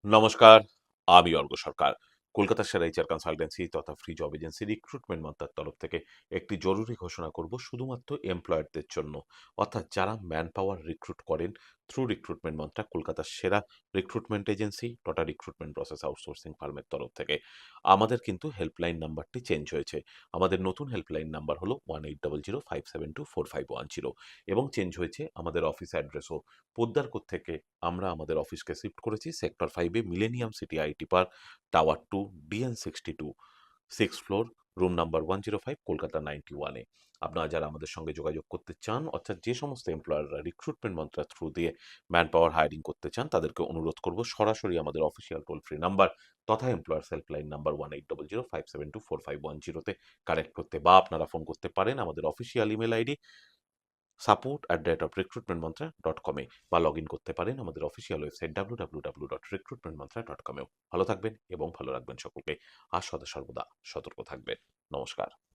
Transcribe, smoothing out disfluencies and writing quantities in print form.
নমস্কার, আমি অর্ক সরকার। কলকাতার সেরা এইচআর কনসালটেন্সি তথা ফ্রি জব এজেন্সি রিক্রুটমেন্ট মন্ত্রার তরফ থেকে একটি জরুরি ঘোষণা করব শুধুমাত্র এমপ্লয়ারদের জন্য। অর্থাৎ যারা ম্যান পাওয়ার রিক্রুট করেন থ্রু রিক্রুটমেন্ট মন্ত্রা কলকাতার সেরা রিক্রুটমেন্ট এজেন্সি তথা রিক্রুটমেন্ট প্রসেস আউটসোর্সিং ফার্মের তরফ থেকে। আমাদের কিন্তু হেল্পলাইন নাম্বারটি চেঞ্জ হয়েছে। আমাদের নতুন হেল্পলাইন নাম্বার হলো 1800 572 4510 এবং চেঞ্জ হয়েছে আমাদের অফিস অ্যাড্রেসও। পোদ্দারপুর থেকে আমরা আমাদের অফিসকে শিফট করেছি sector 5 A millennium city IT park, tower 2, DN62, 6th floor, room number 105, Kolkata 91 এ। আপনারা যারা আমাদের সঙ্গে যোগাযোগ করতে চান, অর্থাৎ যে সমস্ত এমপ্লয়াররা রিক্রুটমেন্ট মন্ত্রা থ্রু দিয়ে ম্যান পাওয়ার হায়ারিং করতে চান, তাদেরকে অনুরোধ করব সরাসরি আমাদের অফিসিয়াল টোল ফ্রি নাম্বার তথা এমপ্লয়ার্স হেল্পলাইন নাম্বার 1800 572 4510 তে কানেক্ট করতে, বা আপনারা ফোন করতে পারেন আমাদের অফিসিয়াল ইমেল আইডি support@recruitmentmantra.com এ, বা লগ ইন করতে পারেন আমাদের অফিসিয়াল ওয়েবসাইট www.recruitmentmantra.com এও। ভালো থাকবেন এবং ভালো রাখবেন সকলকে। আর সদা সর্বদা সতর্ক থাকবেন। নমস্কার।